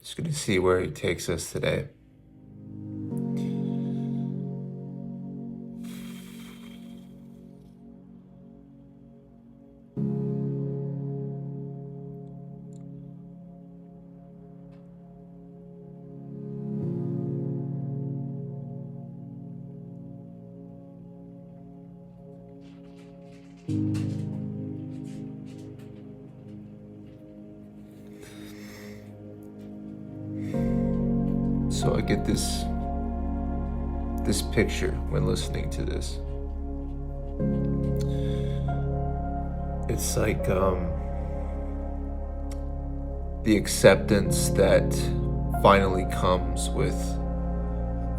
Just going to see where he takes us today. So I get this picture when listening to this. It's like the acceptance that finally comes with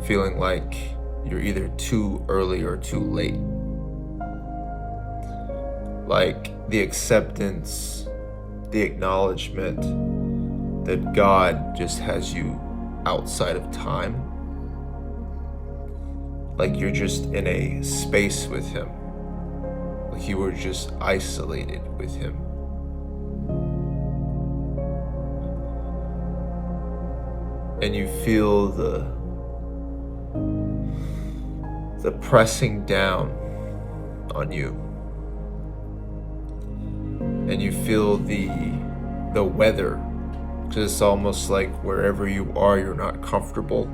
feeling like you're either too early or too late. Like the acceptance, the acknowledgement that God just has you outside of time. Like you're just in a space with Him. Like you were just isolated with Him. And you feel the pressing down on you. And you feel the weather, because it's almost like wherever you are, you're not comfortable.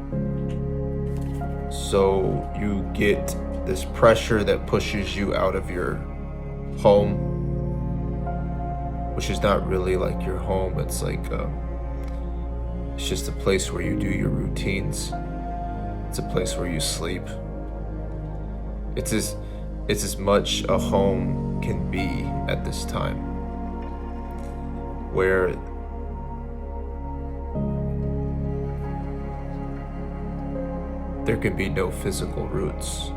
So you get this pressure that pushes you out of your home, which is not really like your home. It's like it's just a place where you do your routines. It's a place where you sleep. It's as much a home can be at this time, where there can be no physical roots.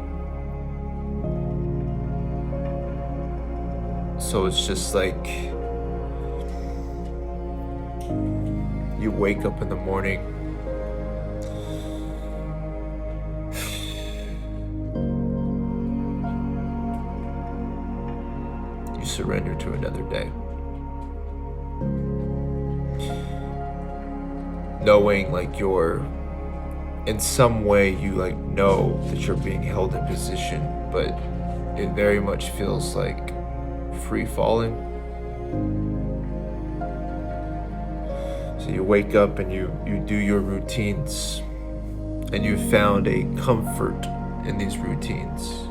So it's just like you wake up in the morning, you surrender to another day. Knowing like you're, in some way you like know that you're being held in position, but it very much feels like free falling. So you wake up and you do your routines, and you found a comfort in these routines.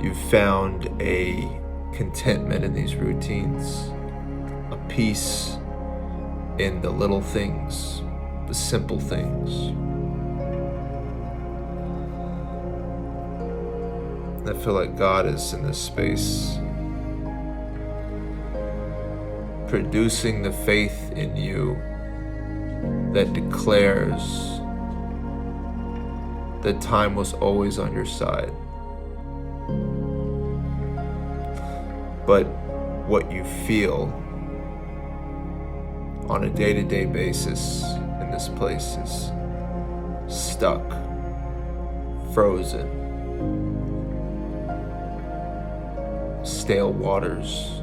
You found a contentment in these routines, a peace in the little things, the simple things. I feel like God is in this space, producing the faith in you that declares that time was always on your side. But what you feel on a day-to-day basis in this place is stuck, frozen, stale waters,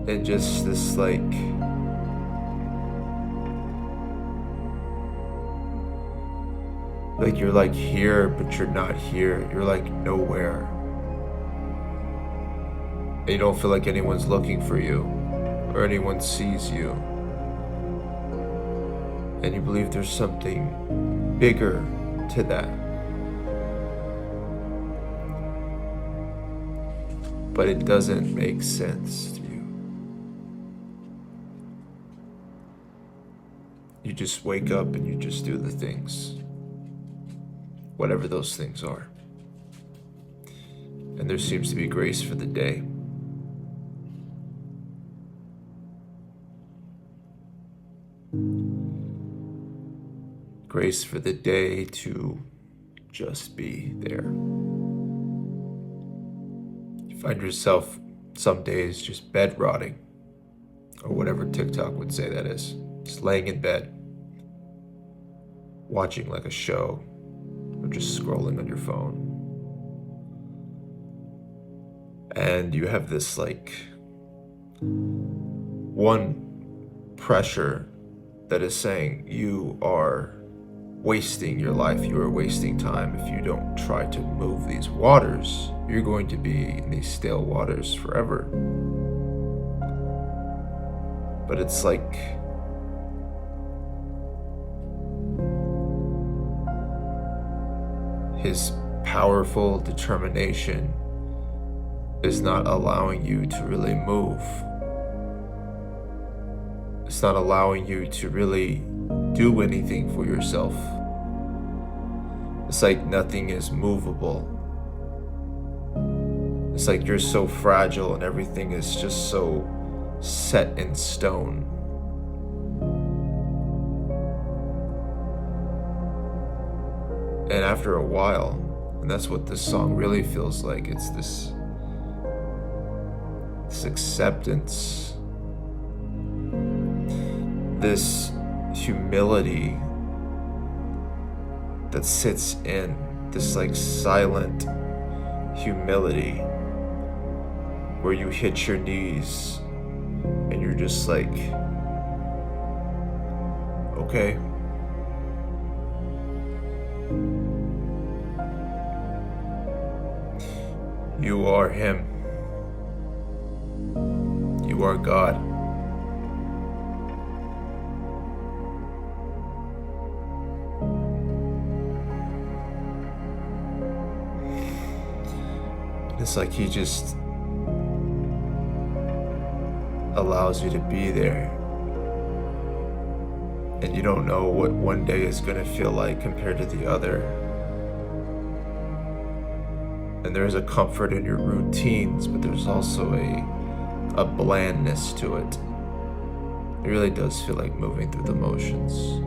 and just this like you're like here, but you're not here. You're like nowhere. And you don't feel like anyone's looking for you or anyone sees you. And you believe there's something bigger to that. But it doesn't make sense to you. You just wake up and you just do the things, whatever those things are. And there seems to be grace for the day. Grace for the day to just be there. You find yourself some days just bed rotting, or whatever TikTok would say that is. Just laying in bed, watching like a show, or just scrolling on your phone. And you have this like one pressure that is saying you are wasting your life, you are wasting time. If you don't try to move these waters, you're going to be in these stale waters forever. But it's like his powerful determination is not allowing you to really move. It's not allowing you to really do anything for yourself. It's like nothing is movable. It's like you're so fragile and everything is just so set in stone. And after a while, and that's what this song really feels like, it's this acceptance, this humility that sits in this like silent humility where you hit your knees and you're just like, okay, you are him. You are God. It's like he just allows you to be there. And you don't know what one day is going to feel like compared to the other. And there's a comfort in your routines, but there's also a blandness to it. It really does feel like moving through the motions.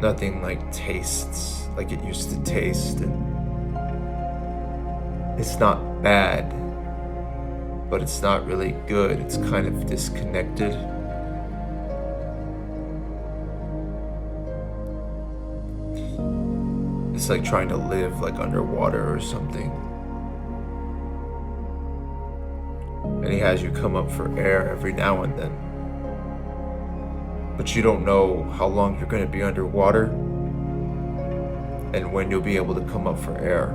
Nothing like tastes like it used to taste, and it's not bad, but it's not really good. It's kind of disconnected. It's like trying to live like underwater or something. And he has you come up for air every now and then. But you don't know how long you're going to be underwater and when you'll be able to come up for air.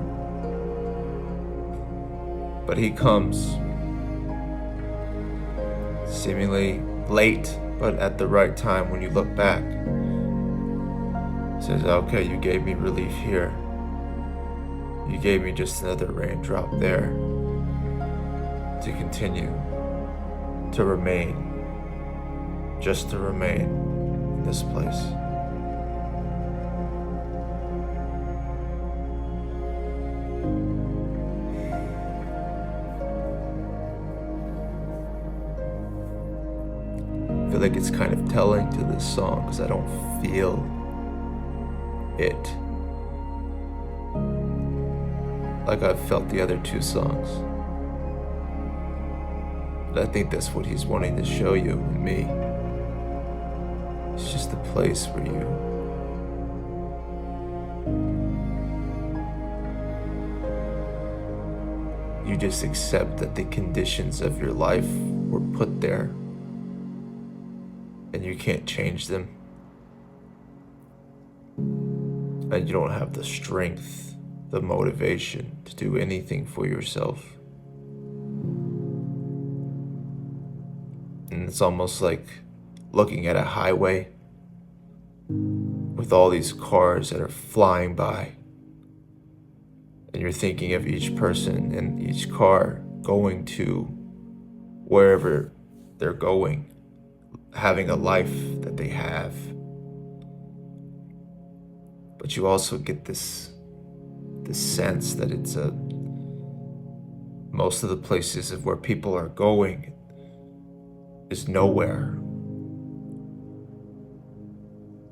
But he comes seemingly late, but at the right time when you look back. Says, okay, you gave me relief here. You gave me just another raindrop there to continue to remain, just to remain in this place. I feel like it's kind of telling to this song because I don't feel it like I've felt the other two songs. But I think that's what he's wanting to show you and me. It's just a place where you just accept that the conditions of your life were put there and you can't change them. And you don't have the strength, the motivation to do anything for yourself. And it's almost like looking at a highway with all these cars that are flying by. And you're thinking of each person in each car going to wherever they're going, having a life that they have. But you also get this sense that it's most of the places of where people are going is nowhere.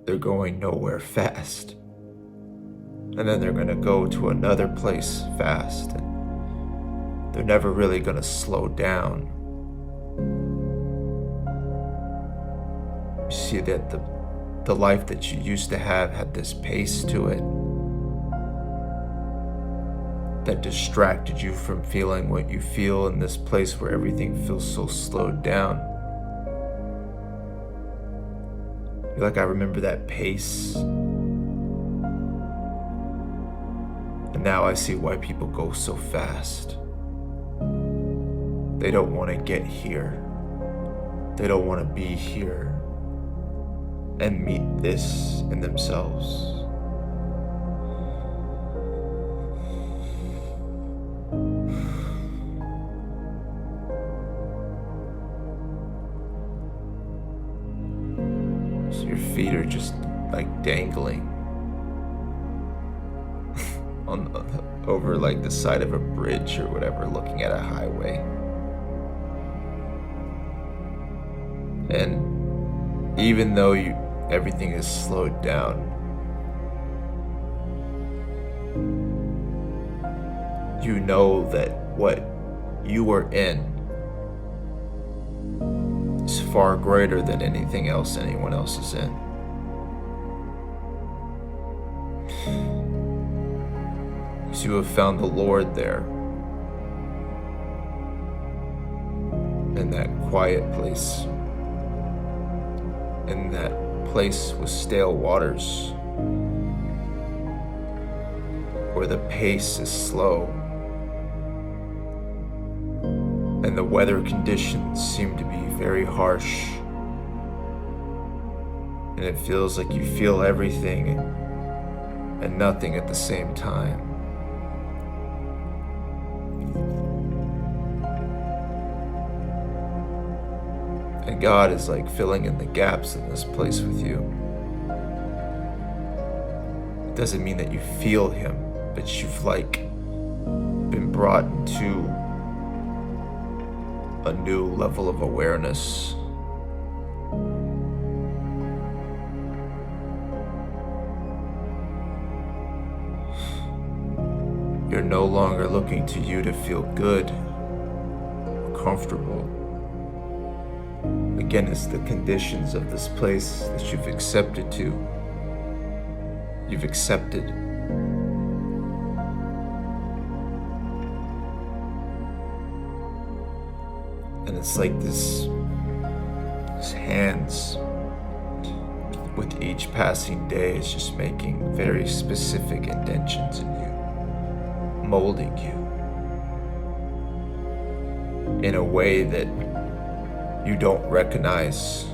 They're going nowhere fast. And then they're going to go to another place fast. And they're never really going to slow down. You see that the life that you used to have had this pace to it. that distracted you from feeling what you feel in this place where everything feels so slowed down. You're like, I remember that pace. And now I see why people go so fast. They don't want to get here. They don't want to be here and meet this in themselves. So your feet are just like dangling over like the side of a bridge or whatever, looking at a highway. And even though everything is slowed down, you know that what you are in is far greater than anything else anyone else is in. Because you have found the Lord there, in that quiet place, in that place with still waters, where the pace is slow and the weather conditions seem to be very harsh, and it feels like you feel everything and nothing at the same time. And God is like filling in the gaps in this place with you. It doesn't mean that you feel Him, but you've like been brought into a new level of awareness. You're no longer looking to you to feel good or comfortable. Again, it's the conditions of this place that you've accepted to. You've accepted. And it's like this hands with each passing day is just making very specific indentions in you, molding you in a way that you don't recognize.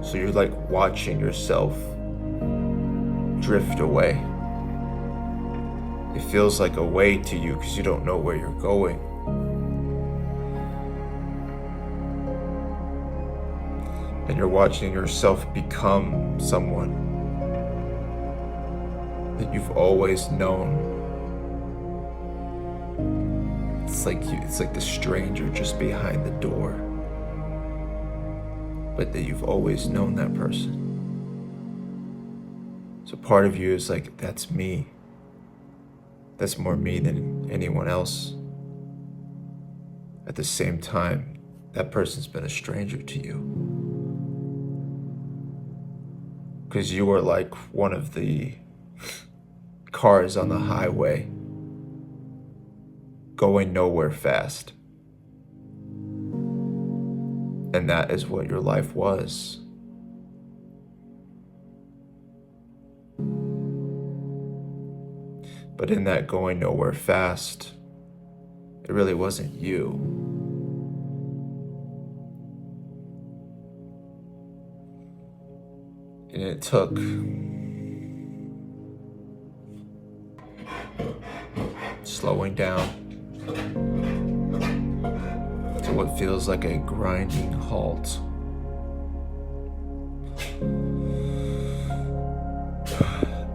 So you're like watching yourself drift away. It feels like a way to you because you don't know where you're going. And you're watching yourself become someone that you've always known. It's like the stranger just behind the door, but that you've always known that person. So part of you is like, that's me. That's more me than anyone else. At the same time, that person's been a stranger to you. Because you are like one of the cars on the highway going nowhere fast. And that is what your life was. But in that going nowhere fast, it really wasn't you. And it took slowing down to what feels like a grinding halt.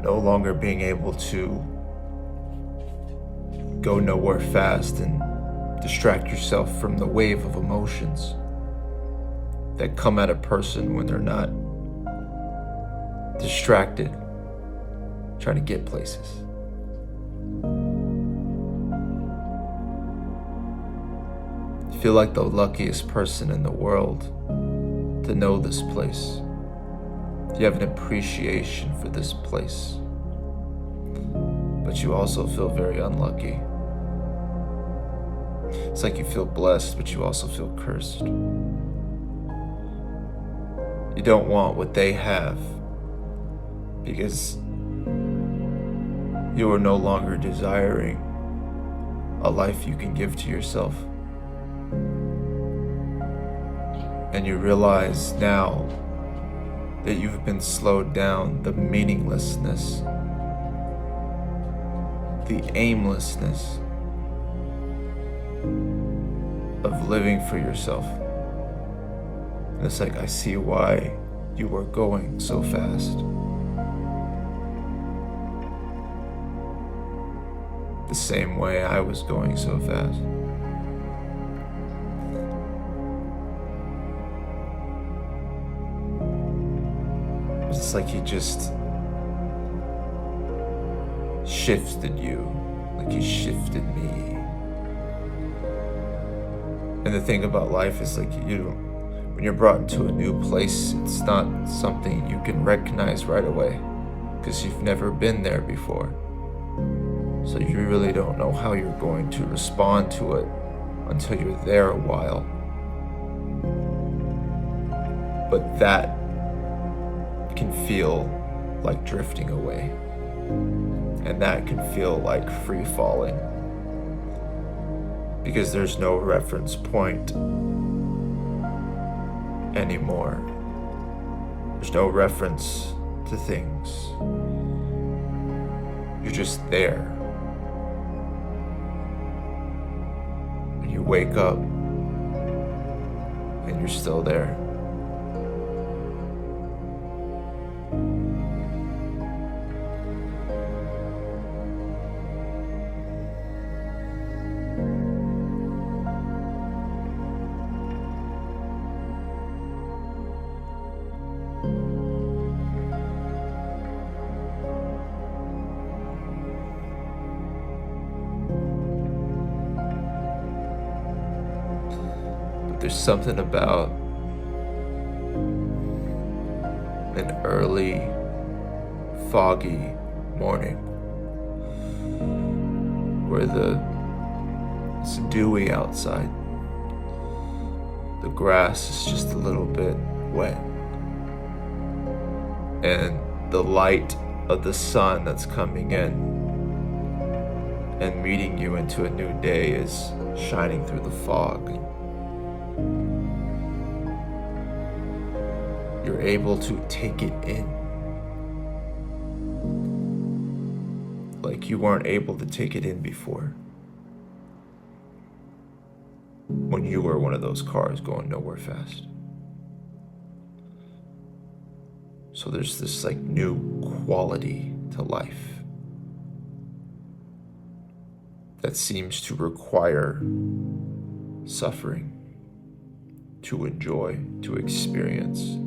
No longer being able to go nowhere fast and distract yourself from the wave of emotions that come at a person when they're not distracted, trying to get places. You feel like the luckiest person in the world to know this place. You have an appreciation for this place, but you also feel very unlucky It's like you feel blessed, but you also feel cursed. You don't want what they have because you are no longer desiring a life you can give to yourself. And you realize now that you've been slowed down, the meaninglessness, the aimlessness of living for yourself. And it's like, I see why you are going so fast. The same way I was going so fast. It's like he just shifted you, like he shifted me. And the thing about life is like when you're brought into a new place, it's not something you can recognize right away because you've never been there before. So you really don't know how you're going to respond to it until you're there a while. But that can feel like drifting away. And that can feel like free falling. Because there's no reference point anymore. There's no reference to things. You're just there. And you wake up and you're still there. There's something about an early, foggy morning where it's dewy outside. The grass is just a little bit wet. And the light of the sun that's coming in and meeting you into a new day is shining through the fog. You're able to take it in like you weren't able to take it in before when you were one of those cars going nowhere fast. So there's this like new quality to life that seems to require suffering to enjoy, to experience,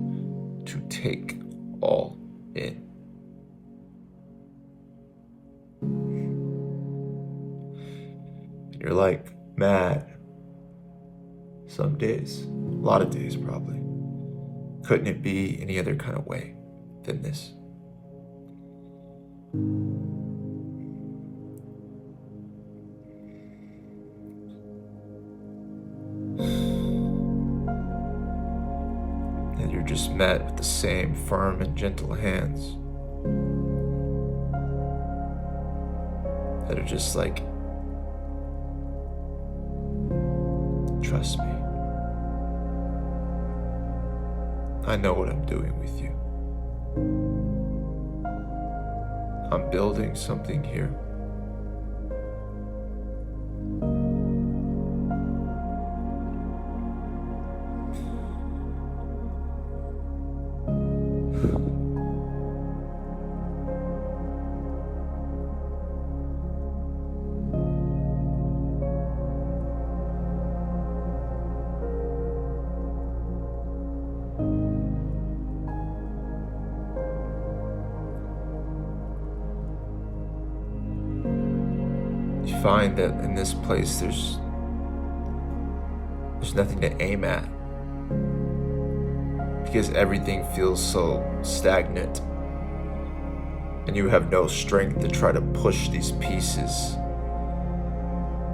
to take all in. You're like mad some days, a lot of days probably. Couldn't it be any other kind of way than this? And you're just met with the same firm and gentle hands that are just like, trust me. I know what I'm doing with you. I'm building something here. You find that in this place there's nothing to aim at because everything feels so stagnant and you have no strength to try to push these pieces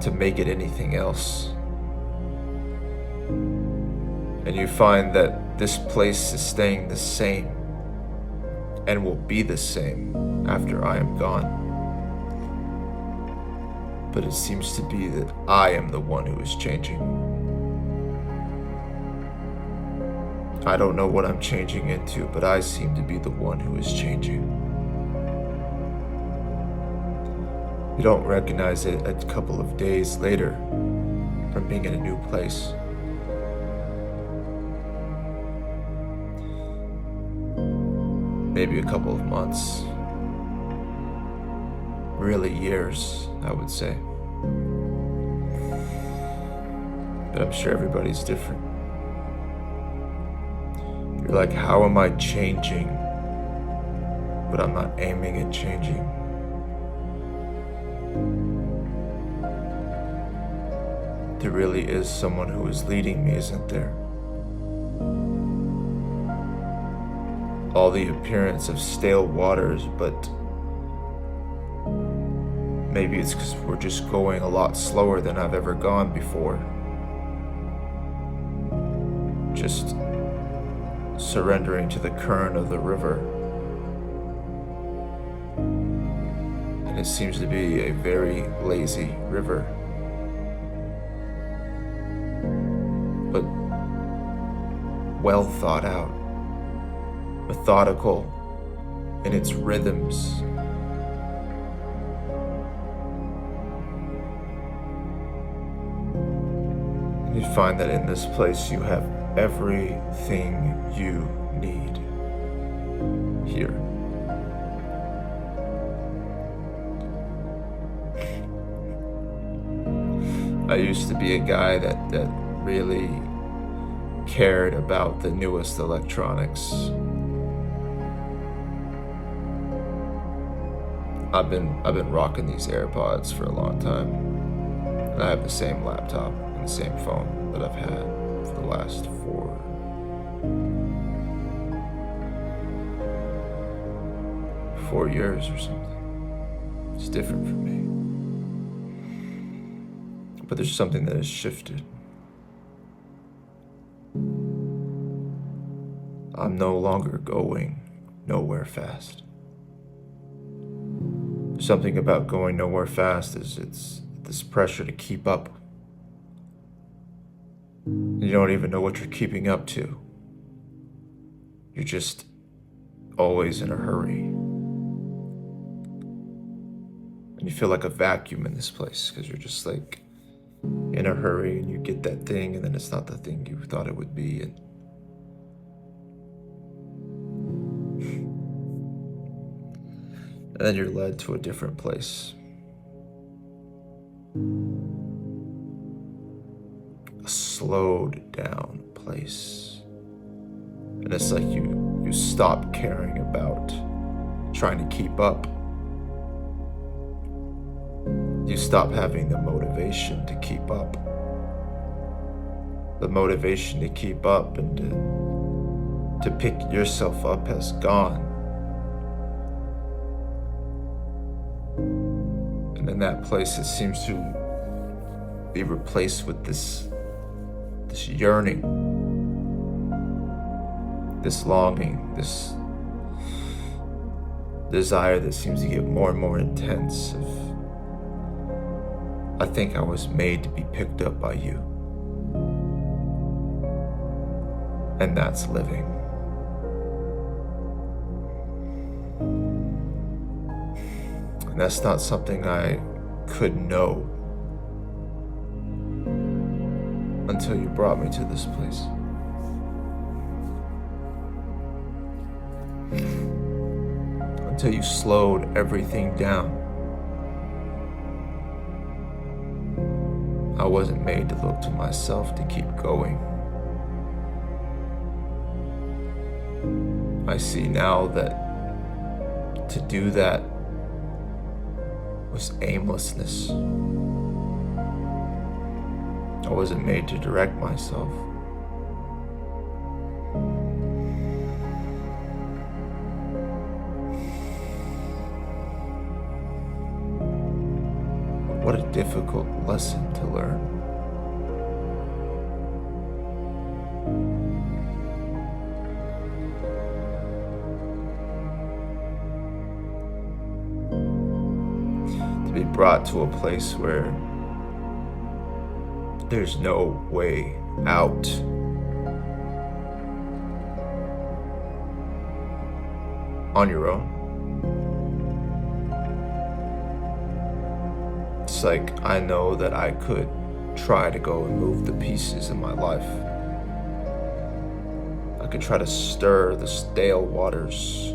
to make it anything else And you find that this place is staying the same and will be the same after I am gone. But it seems to be that I am the one who is changing. I don't know what I'm changing into, but I seem to be the one who is changing. You don't recognize it a couple of days later from being in a new place. Maybe a couple of months. Really years, I would say. But I'm sure everybody's different. You're like, how am I changing? But I'm not aiming at changing. There really is someone who is leading me, isn't there? All the appearance of stale waters, but maybe it's because we're just going a lot slower than I've ever gone before. Just surrendering to the current of the river. And it seems to be a very lazy river. But well thought out, methodical in its rhythms. And you find that in this place you have everything you need here. I used to be a guy that really cared about the newest electronics. I've been rocking these AirPods for a long time, and I have the same laptop and the same phone that I've had for the last 4 years or something. It's different for me. But there's something that has shifted. I'm no longer going nowhere fast. There's something about going nowhere fast is it's this pressure to keep up. You don't even know what you're keeping up to. You're just always in a hurry. And you feel like a vacuum in this place because you're just like in a hurry and you get that thing and then it's not the thing you thought it would be. And then you're led to a different place. A slowed down place. And it's like you stop caring about trying to keep up. You stop having the motivation to keep up. The motivation to keep up and to pick yourself up has gone. And in that place, it seems to be replaced with this yearning, this longing, this desire that seems to get more and more intense. I think I was made to be picked up by you. And that's living. And that's not something I could know until you brought me to this place. Until you slowed everything down. I wasn't made to look to myself to keep going. I see now that to do that was aimlessness. I wasn't made to direct myself. What a difficult lesson to learn. be brought to a place where there's no way out. On your own. It's like I know that I could try to go and move the pieces in my life. I could try to stir the stale waters.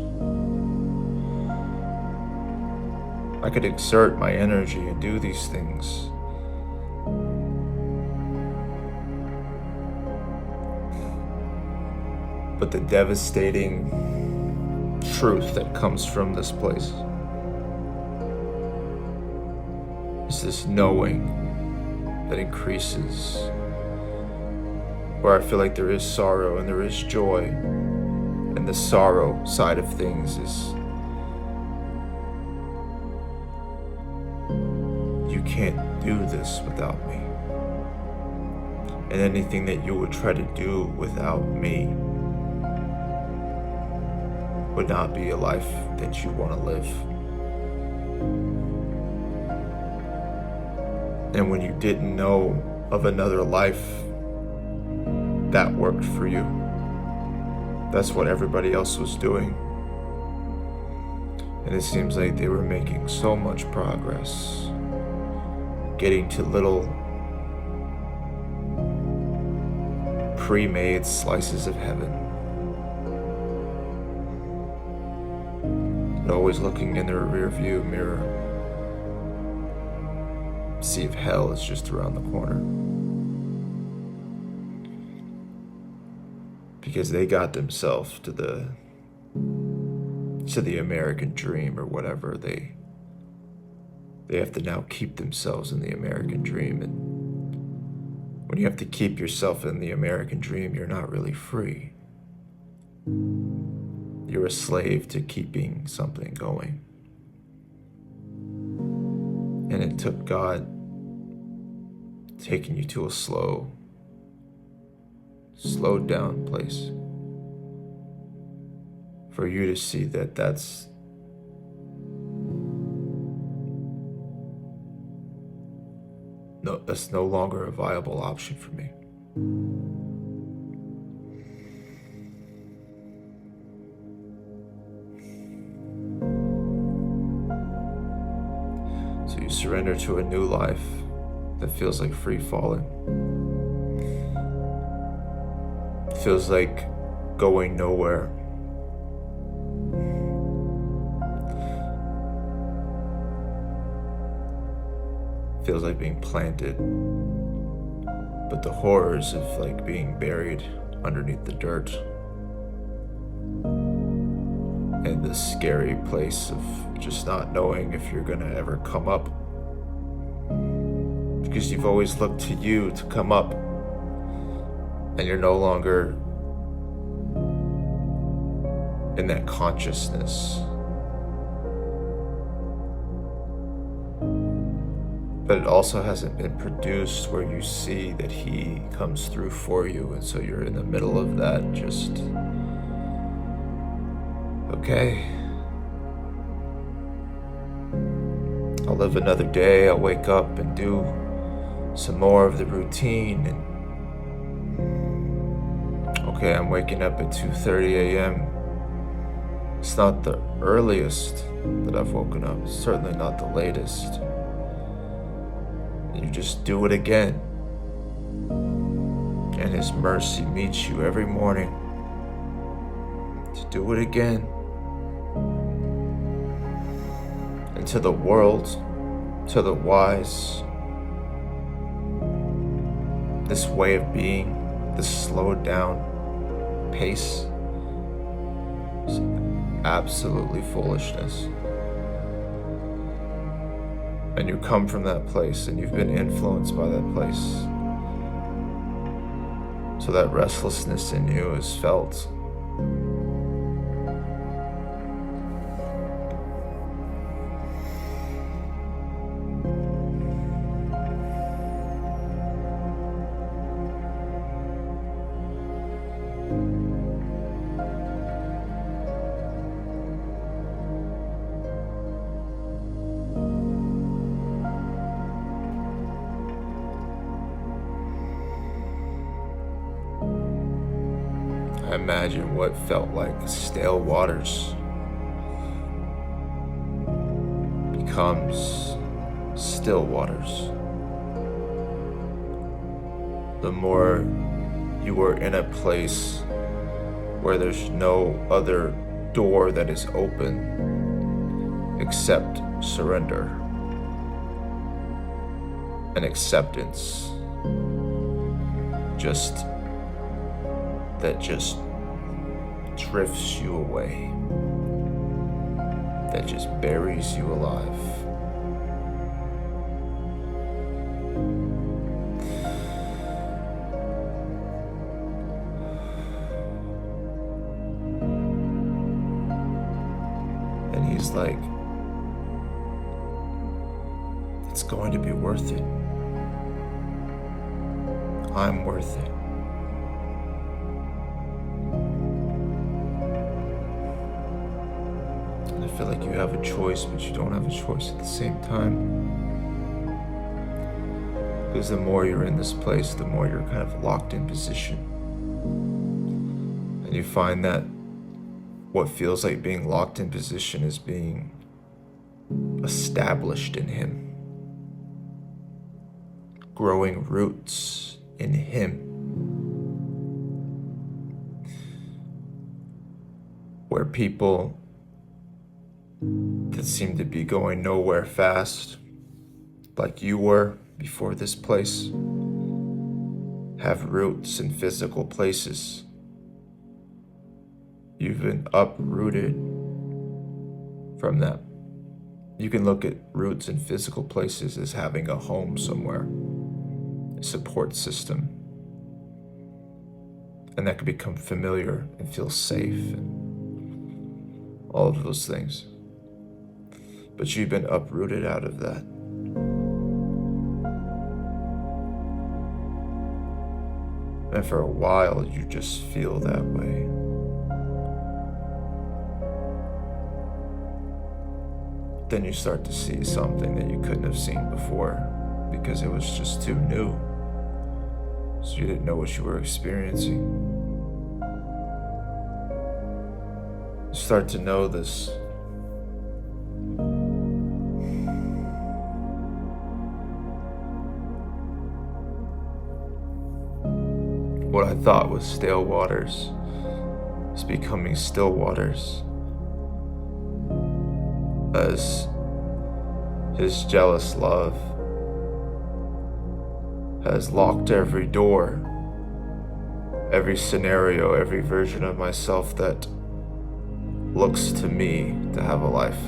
I could exert my energy and do these things. But the devastating truth that comes from this place is this knowing that increases, where I feel like there is sorrow and there is joy, and the sorrow side of things is you can't do this without me, and anything that you would try to do without me would not be a life that you want to live. And when you didn't know of another life that worked for you, that's what everybody else was doing. And it seems like they were making so much progress, getting to little pre-made slices of heaven. Always looking in their rear view mirror, see if hell is just around the corner. Because they got themselves to the American dream or whatever. They have to now keep themselves in the American dream. And when you have to keep yourself in the American dream, you're not really free. You're a slave to keeping something going. And it took God taking you to a slowed down place for you to see that that's no longer a viable option for me. So you surrender to a new life that feels like free falling. It feels like going nowhere. It feels like being planted. But the horrors of like being buried underneath the dirt. And the scary place of just not knowing if you're gonna ever come up. Because you've always looked to you to come up, and you're no longer in that consciousness. But it also hasn't been produced where you see that he comes through for you, and so you're in the middle of that just, okay, I'll live another day, I'll wake up and do some more of the routine, and okay, I'm waking up at 2:30 a.m. It's not the earliest that I've woken up, it's certainly not the latest. And you just do it again. And his mercy meets you every morning to do it again. And to the world, to the wise, this way of being, this slowed down pace is absolutely foolishness. And you come from that place and you've been influenced by that place. So that restlessness in you is felt. imagine what felt like stale waters becomes still waters. The more you are in a place where there's no other door that is open except surrender and acceptance, that just drifts you away, that just buries you alive. And he's like, it's going to be worth it. I'm worth it. And I feel like you have a choice, but you don't have a choice at the same time. Because the more you're in this place, the more you're kind of locked in position. And you find that what feels like being locked in position is being established in him, growing roots in him, where people that seem to be going nowhere fast, like you were before this place, have roots in physical places. You've been uprooted from that. You can look at roots in physical places as having a home somewhere, a support system, and that can become familiar and feel safe and all of those things. But you've been uprooted out of that. And for a while, you just feel that way. Then you start to see something that you couldn't have seen before because it was just too new. So you didn't know what you were experiencing. You start to know this. What I thought was stale waters is becoming still waters, as his jealous love has locked every door, every scenario, every version of myself that looks to me to have a life.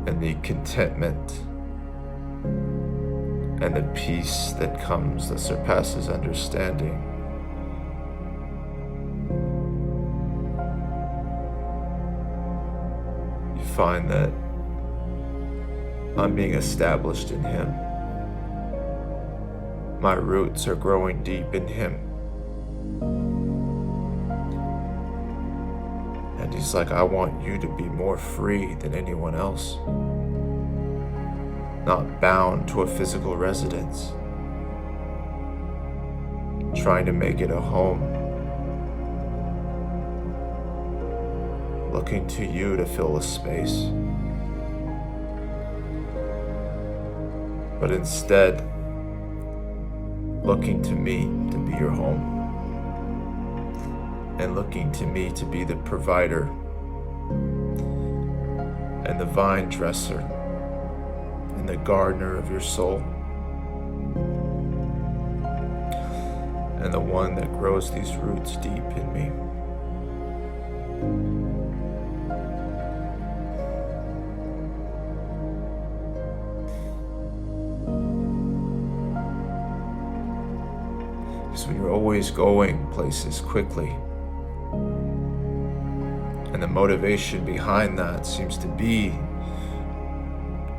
And the contentment and the peace that comes that surpasses understanding. You find that I'm being established in him. My roots are growing deep in him. And he's like, I want you to be more free than anyone else. Not bound to a physical residence, trying to make it a home, looking to you to fill a space, but instead looking to me to be your home, and looking to me to be the provider and the vine dresser and the gardener of your soul, and the one that grows these roots deep in me. Because when you're always going places quickly, and the motivation behind that seems to be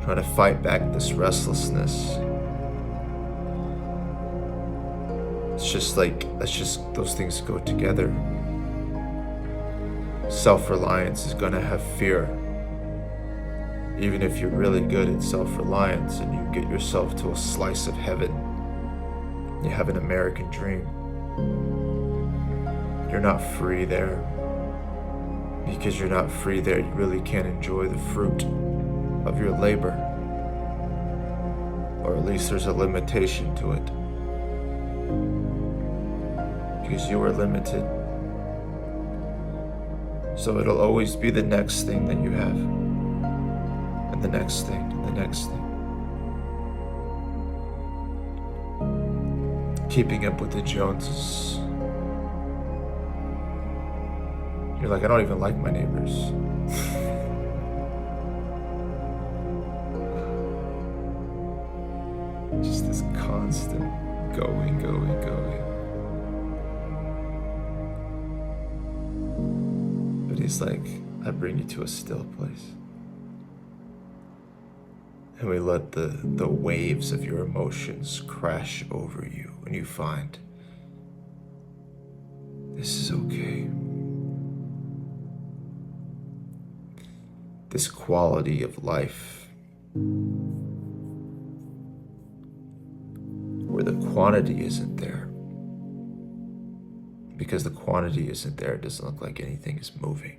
trying to fight back this restlessness. It's just like, those things go together. Self-reliance is gonna have fear. Even if you're really good at self-reliance and you get yourself to a slice of heaven, you have an American dream. you're not free there. Because you're not free there, you really can't enjoy the fruit of your labor. Or at least there's a limitation to it. Because you are limited. So it'll always be the next thing that you have. And the next thing, and the next thing. Keeping up with the Joneses. You're like, I don't even like my neighbors. Just this constant going. But he's like, I bring you to a still place. And we let the waves of your emotions crash over you, and you find this is okay. This quality of life, where the quantity isn't there. Because the quantity isn't there, it doesn't look like anything is moving.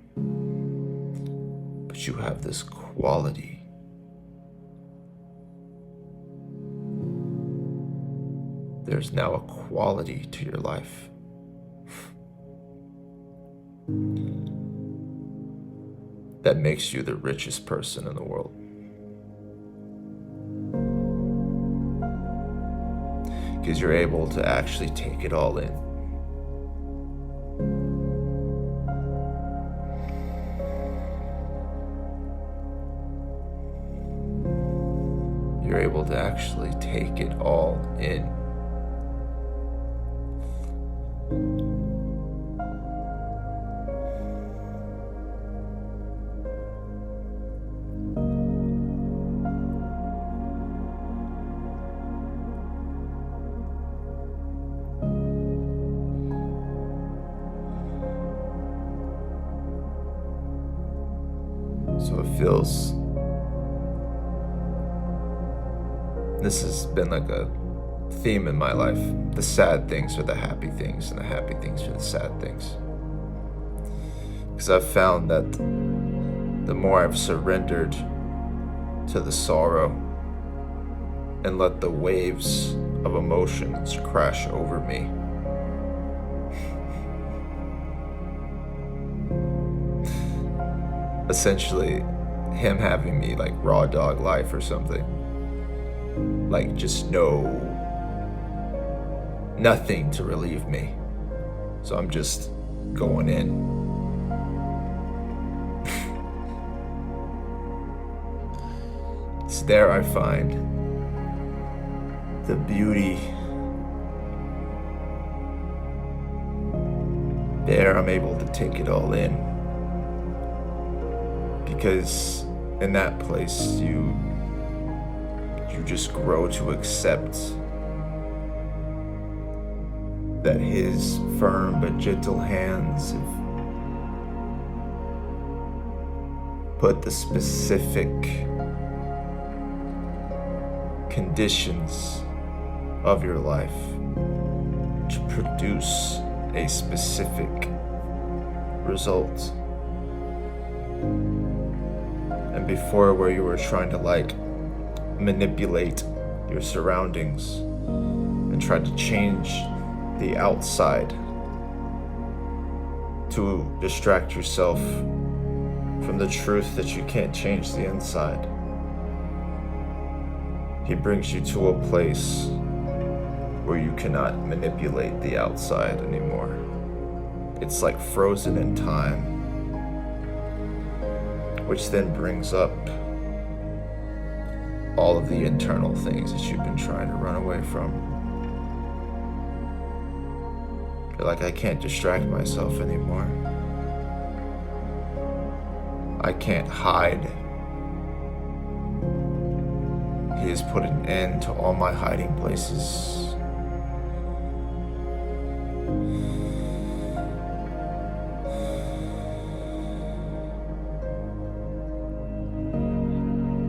But you have this quality. There's now a quality to your life. That makes you the richest person in the world. Because you're able to actually take it all in. You're able to actually take it all in. So it feels, this has been like a theme in my life. The sad things are the happy things, and the happy things are the sad things. Because I've found that the more I've surrendered to the sorrow and let the waves of emotions crash over me, essentially him having me like raw dog life or something, like just nothing to relieve me, so I'm just going in. It's there I find the beauty. There I'm able to take it all in. Because in that place, you just grow to accept that his firm but gentle hands have put the specific conditions of your life to produce a specific result. And before, where you were trying to like manipulate your surroundings and try to change the outside to distract yourself from the truth that you can't change the inside, he brings you to a place where you cannot manipulate the outside anymore. It's like frozen in time, which then brings up all of the internal things that you've been trying to run away from. You're like, I can't distract myself anymore. I can't hide. He has put an end to all my hiding places.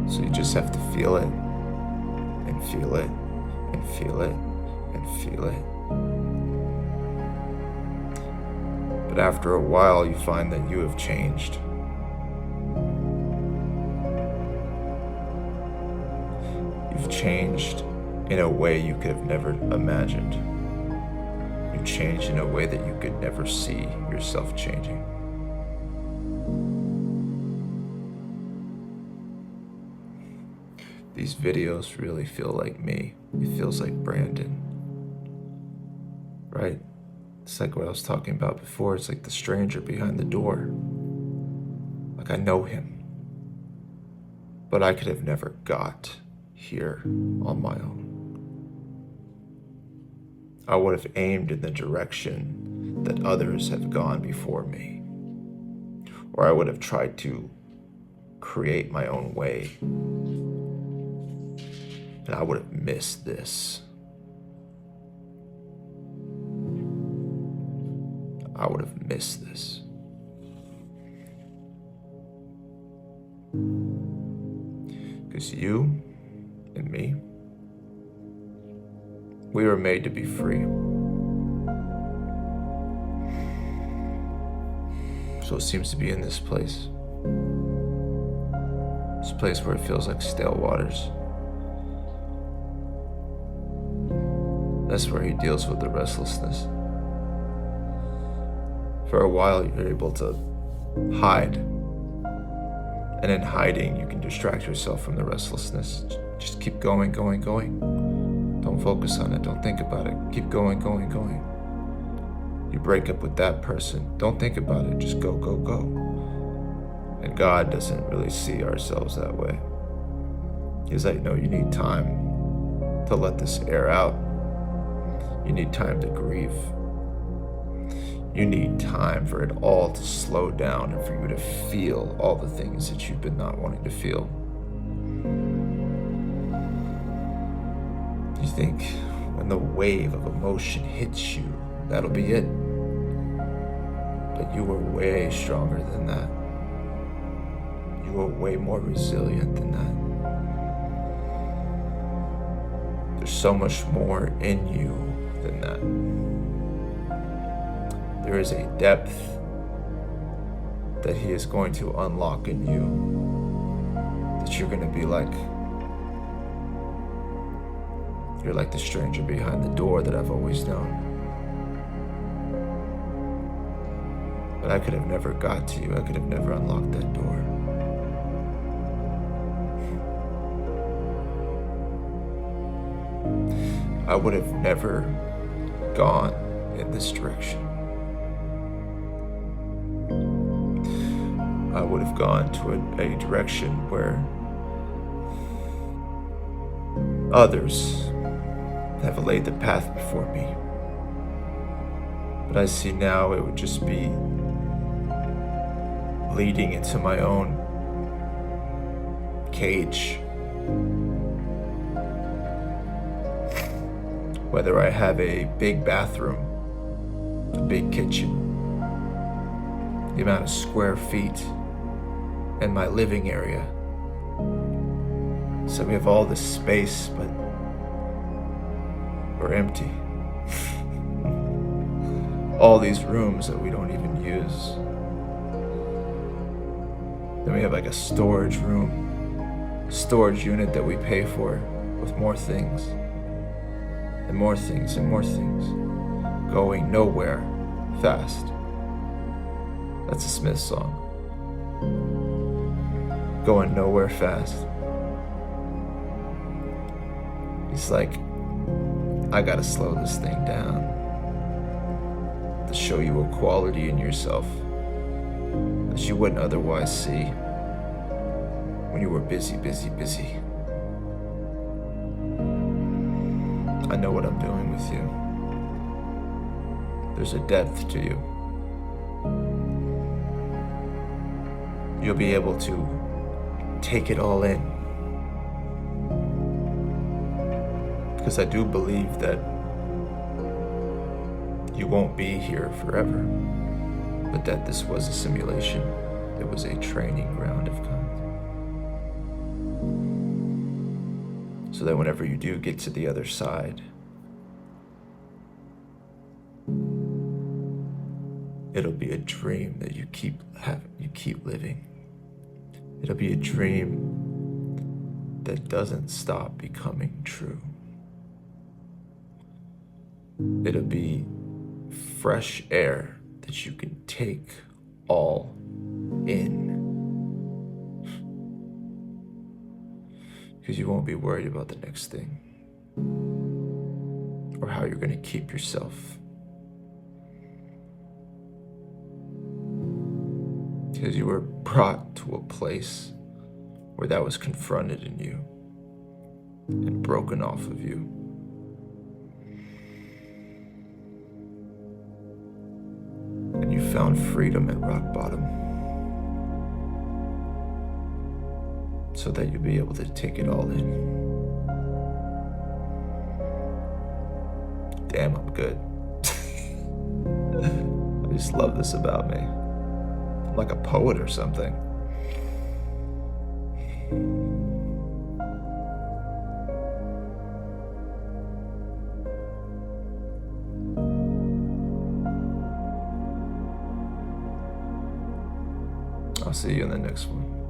So you just have to feel it, and feel it, and feel it, and feel it. But after a while, you find that you have changed. You've changed in a way you could have never imagined. You changed in a way that you could never see yourself changing. These videos really feel like me. It feels like Brandon, right? It's like what I was talking about before. It's like the stranger behind the door. Like I know him, but I could have never got here on my own. I would have aimed in the direction that others have gone before me, or I would have tried to create my own way, and I would have missed this. I would have missed this. Because you and me, we were made to be free. So it seems to be in this place. This place where it feels like stale waters. That's where he deals with the restlessness. For a while, you're able to hide. And in hiding, you can distract yourself from the restlessness. Just keep going, going, going. Don't focus on it. Don't think about it. Keep going, going, going. You break up with that person. Don't think about it. Just go, go, go. And God doesn't really see ourselves that way. He's like, no, you need time to let this air out. You need time to grieve. You need time for it all to slow down and for you to feel all the things that you've been not wanting to feel. You think when the wave of emotion hits you, that'll be it. But you were way stronger than that. You were way more resilient than that. There's so much more in you than that. There is a depth that he is going to unlock in you that you're going to be like, you're like the stranger behind the door that I've always known. But I could have never got to you. I could have never unlocked that door. I would have never gone in this direction. I would have gone to a direction where others have laid the path before me. But I see now it would just be leading into my own cage. Whether I have a big bathroom, a big kitchen, the amount of square feet in my living area. So we have all this space, but we're empty. All these rooms that we don't even use. Then we have like a storage room, a storage unit that we pay for with more things, and more things, and more things, going nowhere fast. That's a Smith song. Going nowhere fast. He's like, I gotta slow this thing down to show you a quality in yourself that you wouldn't otherwise see when you were busy, busy, busy. I know what I'm doing with you. There's a depth to you. You'll be able to take it all in. Because I do believe that you won't be here forever, but that this was a simulation. It was a training ground of kind. So that whenever you do get to the other side, It'll be a dream that you keep living. It'll be a dream that doesn't stop becoming true. It'll be fresh air that you can take all in. Because you won't be worried about the next thing or how you're going to keep yourself. Because you were brought to a place where that was confronted in you and broken off of you. And you found freedom at rock bottom so that you'll be able to take it all in. Damn, I'm good. I just love this about me. I'm like a poet or something. I'll see you in the next one.